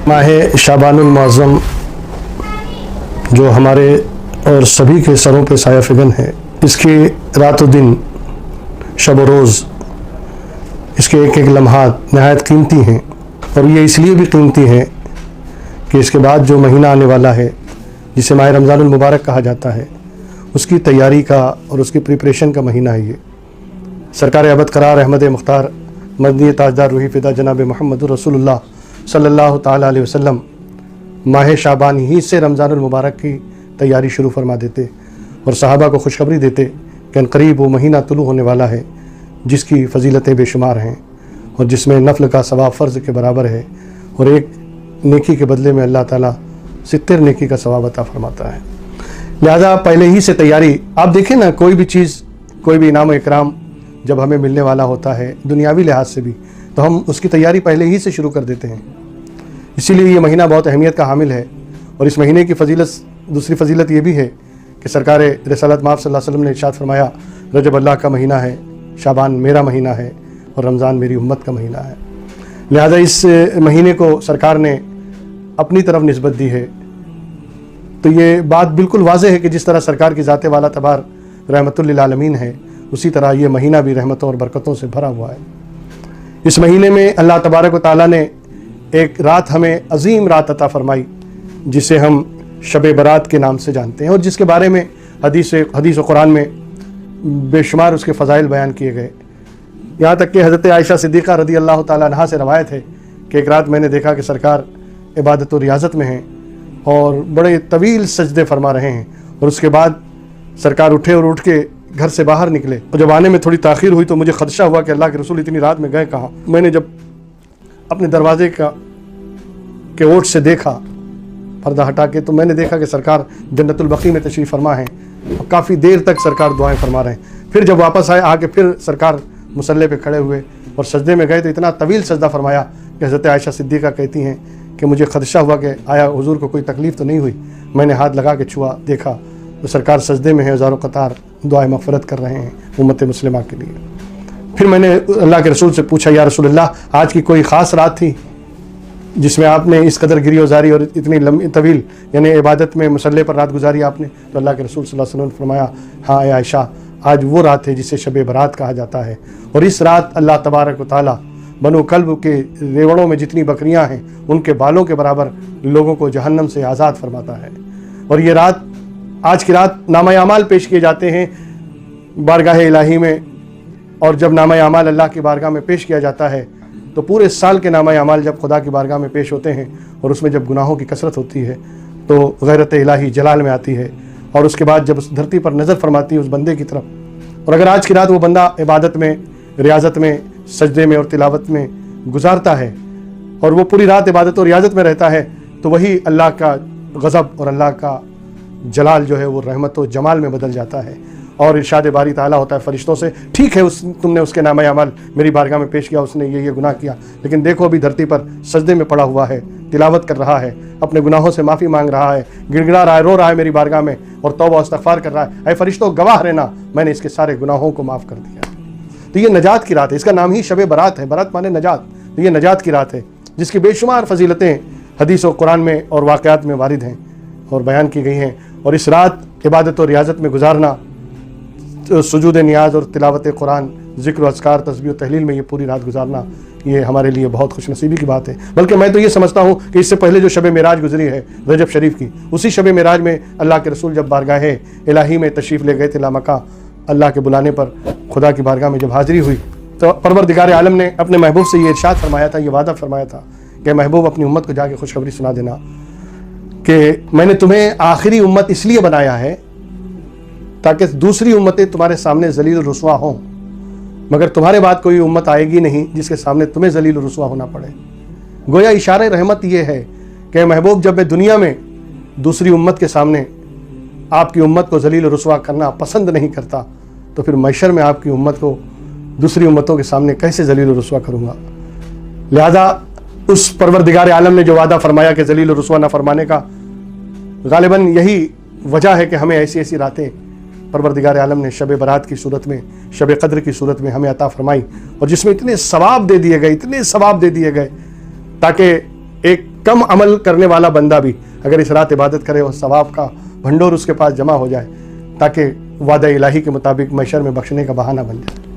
माह शाबान मुअज़्ज़म जो हमारे और सभी के सरों पे साया फिगन है, इसकी रात व दिन, शब व रोज़, इसके एक एक लम्हात नहायत कीमती हैं। और ये इसलिए भी कीमती हैं कि इसके बाद जो महीना आने वाला है, जिसे माह रमज़ानुल मुबारक कहा जाता है, उसकी तैयारी का और उसकी प्रिपरेशन का महीना है ये। सरकार अबद करार अहमद मुख्तार मदनी ताजदार रूही फ़िदा जनाब मोहम्मद रसूलुल्लाह सल्लल्लाहु ताला अलैहि वसल्लम माह शाबान ही से रमज़ानुल मुबारक की तैयारी शुरू फरमा देते और सहाबा को खुशखबरी देते कि अनकरीब वो महीना तुलू होने वाला है जिसकी फ़जीलतें बेशुमार हैं और जिसमें नफ़ल का सवाब फ़र्ज़ के बराबर है और एक नेकी के बदले में अल्लाह ताला 70 नेकी का सवाब अता फरमाता है। लिहाजा पहले ही से तैयारी, आप देखें ना, कोई भी चीज़, कोई भी इनाम इकराम जब हमें मिलने वाला होता है दुनियावी लिहाज से भी, तो हम उसकी तैयारी पहले ही से शुरू कर देते हैं। इसीलिए ये महीना बहुत अहमियत का हामिल है। और इस महीने की दूसरी फ़जीलत ये भी है कि सरकार रिसालत माफ़ सल्लल्लाहु अलैहि वसल्लम ने इरशाद फरमाया, रजब अल्लाह का महीना है, शाबान मेरा महीना है और रमज़ान मेरी उम्मत का महीना है। लिहाजा इस महीने को सरकार ने अपनी तरफ निस्बत दी है। तो ये बात बिल्कुल वाज़ेह है कि जिस तरह सरकार की ज़ात वाला तबार रहमतुल लिल आलमीन है, उसी तरह ये महीना भी रहमतों और बरकतों से भरा हुआ है। इस महीने में अल्लाह तबारक व तआला ने एक रात हमें अजीम रात अता फरमाई जिसे हम शब बरात के नाम से जानते हैं और जिसके बारे में हदीस व कुरान में बेशुमार उसके फ़ज़ाइल बयान किए गए। यहाँ तक कि हज़रत आयशा सिद्दीक़ा रदी अल्लाह ताला अन्हा से रवायत है कि एक रात मैंने देखा कि सरकार इबादत और रियाज़त में हैं और बड़े तवील सजदे फरमा रहे हैं और उसके बाद सरकार उठे और उठ के घर से बाहर निकले और जब आने में थोड़ी ताख़ीर हुई तो मुझे खदशा हुआ कि अल्लाह के रसूल इतनी रात में गए कहाँ। मैंने जब अपने दरवाजे के ओट से देखा, पर्दा हटा के, तो मैंने देखा कि सरकार जन्नतुल बक़ी में तशरीफ़ फरमा हैं और काफ़ी देर तक सरकार दुआएं फरमा रहे हैं। फिर जब वापस आए, आके फिर सरकार मुसल्ले पे खड़े हुए और सजदे में गए तो इतना तवील सजदा फरमाया कि हज़रत आयशा सिद्दीक़ा कहती हैं कि मुझे खदशा हुआ कि आया हुजूर को कोई तकलीफ़ तो नहीं हुई। मैंने हाथ लगा के छुआ, देखा तो सरकार सजदे में है, हज़ारों कतार दुआए मग़फ़िरत कर रहे हैं उम्मत मुस्लिमा के लिए। फिर मैंने अल्लाह के रसूल से पूछा, या रसूलल्लाह, आज की कोई ख़ास रात थी जिसमें आपने इस कदर गिरी वज़ारी और इतनी लंबी तवील यानी इबादत में मुसल्ले पर रात गुजारी आपने? तो अल्लाह के रसूल सल्लल्लाहु अलैहि वसल्लम ने फरमाया, हाँ आयशा, आज वो रात है जिसे शब बरात कहा जाता है और इस रात अल्लाह तबारक व तआला बनो कल्ब के रेवड़ों में जितनी बकरियां हैं उनके बालों के बराबर लोगों को जहन्नम से आज़ाद फरमाता है। और ये रात, आज की रात नामा अमाल पेश किए जाते हैं बारगाह इलाही में, और जब नामा अमाल अल्लाह की बारगाह में पेश किया जाता है तो पूरे साल के नामा अमाल जब खुदा की बारगाह में पेश होते हैं और उसमें जब गुनाहों की कसरत होती है तो गैरत इलाही जलाल में आती है और उसके बाद जब उस धरती पर नज़र फरमाती है उस बंदे की तरफ, और अगर आज की रात वो बंदा इबादत में, रियाजत में, सजदे में और तिलावत में गुजारता है और वो पूरी रात इबादत और रियाजत में रहता है, तो वही अल्लाह का गज़ब और अल्लाह का जलाल जो है वो रहमत व जमाल में बदल जाता है। और इरशाद बारी ताला होता है फरिश्तों से, ठीक है तुमने उसके नामा अमल मेरी बारगाह में पेश किया, उसने ये गुनाह किया, लेकिन देखो अभी धरती पर सजदे में पड़ा हुआ है, तिलावत कर रहा है, अपने गुनाहों से माफ़ी मांग रहा है, गिड़गिड़ा रहा है, रो रहा है मेरी बारगाह में और तौबा इस्तग़फ़ार कर रहा है, ऐ फरिश्तों गवाह रहना, मैंने इसके सारे गुनाहों को माफ़ कर दिया। तो ये नजात की रात है, इसका नाम ही शब बरात है। बरात माने नजात, तो ये नजात की रात है जिसकी बेशुमार फजीलतें हदीस और कुरान में और वाक़यात में वारिद हैं और बयान की गई हैं। और इस रात इबादत और रियाजत में गुजारना, सुजूद नियाज और तिलावत कुरान, ज़िक्र अज़कार, तस्बीह और तहलील में ये पूरी रात गुजारना, ये हमारे लिए बहुत खुशनसीबी की बात है। बल्कि मैं तो ये समझता हूँ कि इससे पहले जो शब मेराज गुजरी है रजब शरीफ की, उसी शब मेराज में अल्लाह के रसूल जब बारगाह इलाही में तशरीफ़ ले गए थे लामका, अल्लाह के बुलाने पर खुदा की बारगाह में जब हाज़िरी हुई तो परवरदिगार आलम ने अपने महबूब से ये इरशाद फरमाया था, ये वादा फरमाया था कि महबूब अपनी उम्मत को जाके खुशखबरी सुना देना कि मैंने तुम्हें आखिरी उम्मत इसलिए बनाया है ताकि दूसरी उम्मतें तुम्हारे सामने जलील रुसवा हों, मगर तुम्हारे बाद कोई उम्मत आएगी नहीं जिसके सामने तुम्हें जलील रुसवा होना पड़े। गोया इशारे रहमत ये है कि महबूब, जब मैं दुनिया में दूसरी उम्मत के सामने आपकी उम्मत को जलील रुसवा करना पसंद नहीं करता, तो फिर महशर में आपकी उम्मत को दूसरी उम्मतों के सामने कैसे जलील रुसवा करूँगा। लिहाजा उस परवरदिगार आलम ने जो वादा फरमाया कि जलील रुसवा न फरमाने का, गालिबन यही वजह है कि हमें ऐसी ऐसी रातें परवरदिगार आलम ने शब बरात की सूरत में, शब कद्र की सूरत में हमें अता फरमाई, और जिसमें इतने सवाब दे दिए गए, इतने सवाब दे दिए गए ताकि एक कम अमल करने वाला बंदा भी अगर इस रात इबादत करे और सवाब का भंडोर उसके पास जमा हो जाए ताकि वादा इलाही के मुताबिक मैशर में बख्शने का बहाना बन जाए।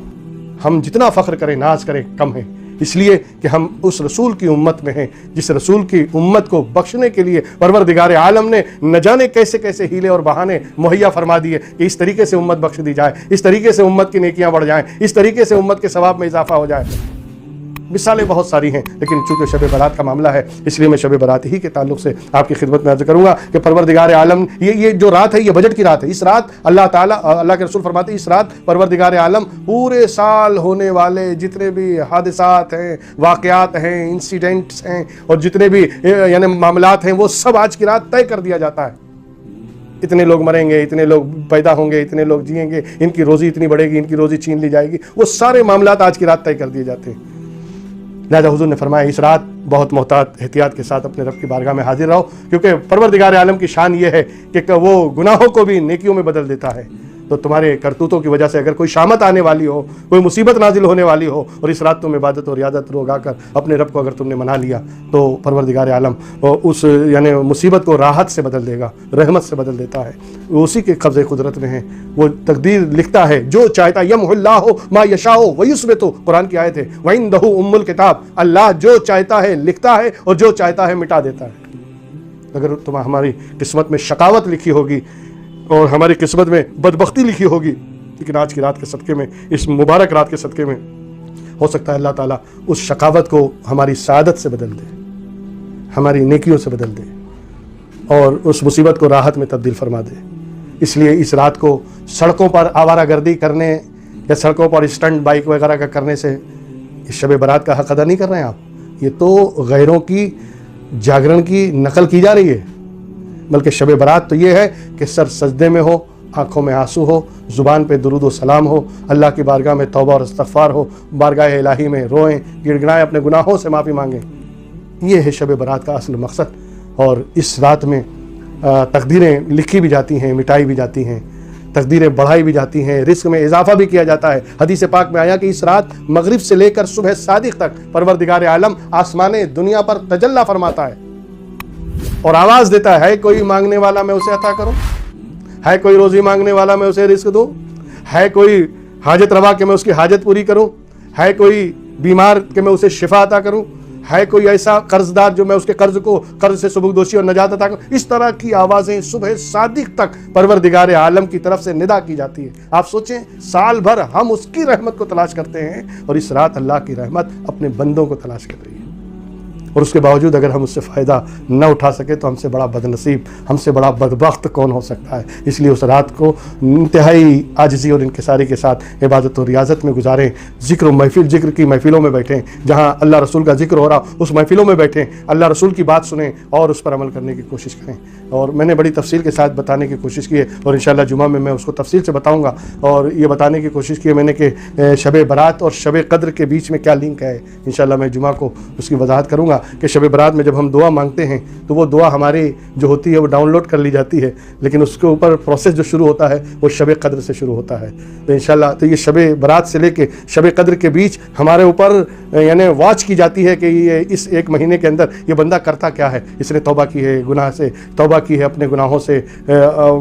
हम जितना फ़ख्र करें नाज करें कम है, इसलिए कि हम उस रसूल की उम्मत में हैं जिस रसूल की उम्मत को बख्शने के लिए परवरदिगार आलम ने न जाने कैसे कैसे हीले और बहाने मुहैया फरमा दिए कि इस तरीके से उम्मत बख्श दी जाए, इस तरीके से उम्मत की नेकियां बढ़ जाएं, इस तरीके से उम्मत के सवाब में इजाफा हो जाए। मिसालें बहुत सारी हैं, लेकिन चूंकि शब बरात का मामला है इसलिए मैं शब बरात ही के ताल्लुक से आपकी खिदमत में अर्ज़ करूंगा कि परवरदिगार आलम ये जो रात है ये बजट की रात है। इस रात अल्लाह के रसूल फरमाते हैं इस रात परवरदिगार आलम पूरे साल होने वाले जितने भी हादिसात हैं, वाक़यात हैं, इंसिडेंट्स हैं और जितने भी यानी मामलात हैं वो सब आज की रात तय कर दिया जाता है। इतने लोग मरेंगे, इतने लोग पैदा होंगे, इतने लोग जिएंगे, इनकी रोज़ी इतनी बढ़ेगी, इनकी रोज़ी छीन ली जाएगी, वो सारे मामलात आज की रात तय कर दिए जाते हैं। लिहाजा हुजूर ने फरमाया इस रात बहुत मोहतात एहतियात के साथ अपने रब की बारगाह में हाजिर रहो, क्योंकि परवरदिगार आलम की शान ये है कि वो गुनाहों को भी नेकियों में बदल देता है। तो तुम्हारे करतूतों की वजह से अगर कोई शामत आने वाली हो, कोई मुसीबत नाजिल होने वाली हो और इस रात तुम इबादत और रियादत रोगा कर अपने रब को अगर तुमने मना लिया तो परवरदिगार आलम उस यानी मुसीबत को राहत से बदल देगा, रहमत से बदल देता है। उसी के कब्ज़े कुदरत में है, वो तकदीर लिखता है जो चाहता यमहुल्लाहु मा यशाउ व युस्बितु, कुरान की आयत है, व इंदहु उम्मुल किताब, अल्लाह जो चाहता है लिखता है और जो चाहता है मिटा देता है। अगर तुम हमारी किस्मत में शकावत लिखी होगी और हमारी किस्मत में बदबख्ती लिखी होगी, लेकिन आज की रात के सदक़े में, इस मुबारक रात के सदक़े में हो सकता है अल्लाह ताला उस शकावत को हमारी सादत से बदल दे, हमारी नेकियों से बदल दे और उस मुसीबत को राहत में तब्दील फरमा दे। इसलिए इस रात को सड़कों पर आवारागर्दी करने या सड़कों पर स्टंट बाइक वगैरह का करने से इस शब बारात का हक़ अदा नहीं कर रहे हैं आप। ये तो गैरों की जागरण की नकल की जा रही है, बल्कि शब बारात तो ये है कि सर सजदे में हो, आँखों में आंसू हो, ज़ुबान पे दुरूद व सलाम हो, अल्लाह की बारगाह में तौबा और इस्तग़फ़ार हो, बारगाह इलाही में रोएं, गिड़गिड़ाएं, अपने गुनाहों से माफ़ी मांगें। ये है शब बारात का असल मकसद। और इस रात में तकदीरें लिखी भी जाती हैं, मिटाई भी जाती हैं, तकदीरें बढ़ाई भी जाती हैं, रिस्क में इजाफा भी किया जाता है। हदीस पाक में आया कि इस रात मगरिब से लेकर सुबह सादिक तक परवरदिगार आलम आसमाने दुनिया पर तजल्ला फरमाता है और आवाज़ देता है कोई मांगने वाला मैं उसे अता करूं, है कोई रोज़ी मांगने वाला मैं उसे रिस्क दूं, है कोई हाजत रवा के मैं उसकी हाजत पूरी करूं, है कोई बीमार के मैं उसे शिफा अता करूं, है कोई ऐसा कर्जदार जो मैं उसके कर्ज से सुबुकदोशी और नजात अता करूं। इस तरह की आवाज़ें सुबह सादिक तक परवरदिगार आलम की तरफ से निदा की जाती है। आप सोचें, साल भर हम उसकी रहमत को तलाश करते हैं और इस रात अल्लाह की रहमत अपने बंदों को तलाश कर रही है, और उसके बावजूद अगर हम उससे फ़ायदा न उठा सके तो हमसे बड़ा बदनसीब, हमसे बड़ा बदबख्त कौन हो सकता है। इसलिए उस रात को इंतहाई आजिज़ी और इनकिसारी के साथ इबादत और रियाजत में गुजारें, ज़िक्र महफिल, ज़िक्र की महफिलों में बैठें, जहाँ अल्लाह रसूल का ज़िक्र हो रहा उस महफिलों में बैठें, अल्लाह रसूल की बात सुनें और उस पर अमल करने की कोशिश करें। और मैंने बड़ी तफसील के साथ बताने की कोशिश की है और इंशाअल्लाह जुमा में मैं उसको तफसील से बताऊँगा। और ये बताने की कोशिश की है मैंने कि शब बारात और शब कद्र के बीच में क्या लिंक है। इंशाअल्लाह मैं जुमा को उसकी वजाहत करूँगा कि शब बारात में जब हम दुआ मांगते हैं तो वो दुआ हमारी जो होती है वो डाउनलोड कर ली जाती है, लेकिन उसके ऊपर प्रोसेस जो शुरू होता है वो शब कद्र से शुरू होता है। तो इंशाअल्लाह तो ये शब बारात से लेके शब कद्र के बीच हमारे ऊपर यानी वॉच की जाती है कि ये इस एक महीने के अंदर ये बंदा करता क्या है। इसने तौबा की है, गुनाह से तौबा की है, अपने गुनाहों से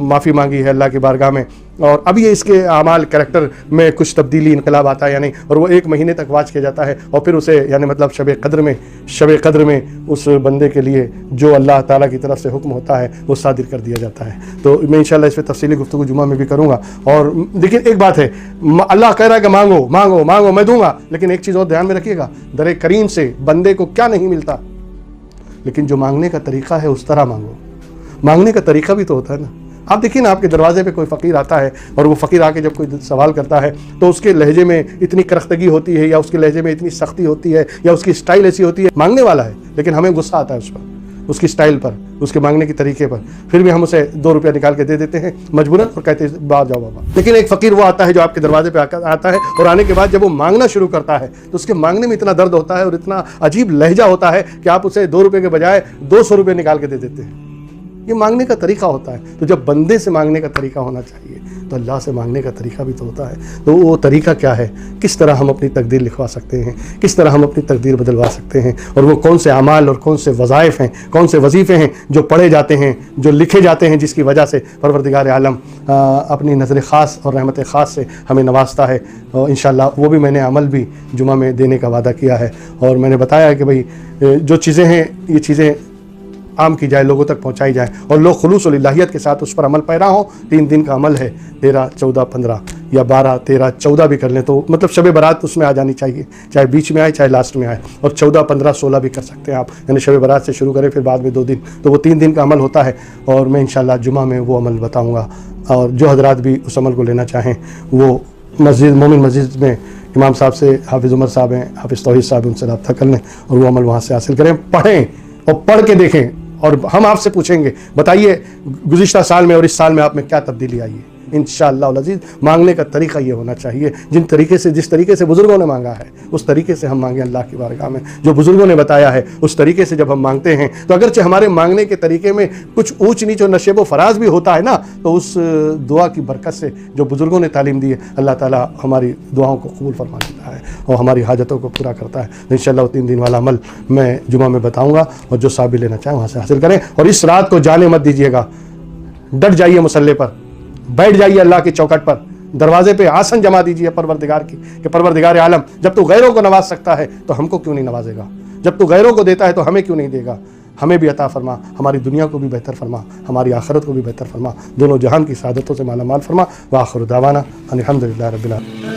माफ़ी मांगी है अल्लाह की बारगाह में, और अब ये इसके आमाल कैरेक्टर में कुछ तब्दीली इनकलाब आता है यानी, और वो एक महीने तक वाच किया जाता है और फिर उसे यानी मतलब शब कद्र में उस बंदे के लिए जो अल्लाह ताला की तरफ से हुक्म होता है वो सादिर कर दिया जाता है। तो मैं इंशाअल्लाह इस पर तफसीली गुफ्तगू जुमा में भी करूँगा। और लेकिन एक बात है, अल्लाह कह रहा है कि मांगो मांगो मांगो मैं दूंगा, लेकिन एक चीज़ और ध्यान में रखिएगा, दर करीम से बंदे को क्या नहीं मिलता, लेकिन जो मांगने का तरीका है उस तरह मांगो। मांगने का तरीका भी तो होता है ना। आप देखिए ना, आपके दरवाजे पे कोई फ़कीर आता है और वो फ़कीर आके जब कोई सवाल करता है तो उसके लहजे में इतनी करख्तगी होती है या उसके लहजे में इतनी सख्ती होती है या उसकी स्टाइल ऐसी होती है, मांगने वाला है लेकिन हमें गुस्सा आता है उस पर, उसकी स्टाइल पर, उसके मांगने के तरीके पर, फिर भी हम उसे 2 रुपया निकाल के दे देते हैं मजबूरन और कहते हैं बाहर जाओ बाबा। लेकिन एक फ़कीर वो आता है जो आपके दरवाजे पे आता है और आने के बाद जब वो मांगना शुरू करता है तो उसके मांगने में इतना दर्द होता है और इतना अजीब लहजा होता है कि आप उसे 2 रुपये के बजाय 200 रुपये निकाल के दे देते हैं। یہ مانگنے کا طریقہ ہوتا ہے. تو جب بندے سے مانگنے کا طریقہ ہونا چاہیے تو اللہ سے مانگنے کا طریقہ بھی تو ہوتا ہے. تو وہ طریقہ کیا ہے, کس طرح ہم اپنی تقدیر لکھوا سکتے ہیں, کس طرح ہم اپنی تقدیر بدلوا سکتے ہیں, اور وہ کون سے اعمال اور کون سے وظائف ہیں, کون سے وظیفے ہیں جو پڑھے جاتے ہیں, جو لکھے جاتے ہیں, جس کی وجہ سے پروردگار عالم اپنی نظر خاص اور رحمت خاص سے ہمیں نوازتا ہے. اور انشاءاللہ وہ بھی میں نے عمل بھی جمعہ میں دینے کا وعدہ کیا ہے. اور میں نے بتایا ہے کہ بھئی جو چیزیں ہیں یہ چیزیں عام کی جائے, لوگوں تک پہنچائی جائے, اور لوگ خلوص و للہیت کے ساتھ اس پر عمل پیرا ہوں. 3 دن کا عمل ہے, 13, 14, 15 یا 12, 13, 14 بھی کر لیں تو مطلب شب برات اس میں آ جانی چاہیے, چاہے بیچ میں آئے چاہے لاسٹ میں آئے. اور 14, 15, 16 بھی کر سکتے ہیں آپ, یعنی شب برات سے شروع کریں پھر بعد میں 2 دن, تو وہ 3 دن کا عمل ہوتا ہے. اور میں انشاءاللہ جمعہ میں وہ عمل بتاؤں گا, اور جو حضرات بھی اس عمل کو لینا چاہیں وہ مسجد مومن مسجد میں امام صاحب سے, حافظ عمر صاحب ہیں, حافظ توحید صاحب, ان سے رابطہ کر لیں اور وہ عمل وہاں سے حاصل کریں. پڑھیں اور پڑھ کے دیکھیں, اور ہم آپ سے پوچھیں گے بتائیے گزشتہ سال میں اور اس سال میں آپ میں کیا تبدیلی آئی ہے. انشاءاللہ العزیز مانگنے کا طریقہ یہ ہونا چاہیے, جس طریقے سے بزرگوں نے مانگا ہے اس طریقے سے ہم مانگیں اللہ کی بارگاہ میں. جو بزرگوں نے بتایا ہے اس طریقے سے جب ہم مانگتے ہیں تو اگرچہ ہمارے مانگنے کے طریقے میں کچھ اونچ نیچ و نشیب و فراز بھی ہوتا ہے نا, تو اس دعا کی برکت سے جو بزرگوں نے تعلیم دی ہے اللہ تعالیٰ ہماری دعاؤں کو قبول فرما لیتا ہے اور ہماری حاجتوں کو پورا کرتا ہے. انشاءاللہ وہ 3 دن والا عمل میں جمعہ میں بتاؤں گا, اور جو صاحب لینا چاہیں وہاں سے حاصل کریں. اور اس رات کو جانے مت دیجیے گا, ڈٹ جائیے مصلی پر, بیٹھ جائیے اللہ کی چوکھٹ پر, دروازے پہ آسن جما دیجیے پروردگار کی کہ پروردگار عالم جب تو غیروں کو نواز سکتا ہے تو ہم کو کیوں نہیں نوازے گا, جب تو غیروں کو دیتا ہے تو ہمیں کیوں نہیں دے گا. ہمیں بھی عطا فرما, ہماری دنیا کو بھی بہتر فرما, ہماری آخرت کو بھی بہتر فرما, دونوں جہان کی سعادتوں سے مالا مال فرما. وآخر دعوانا ان الحمد للہ رب العالمین.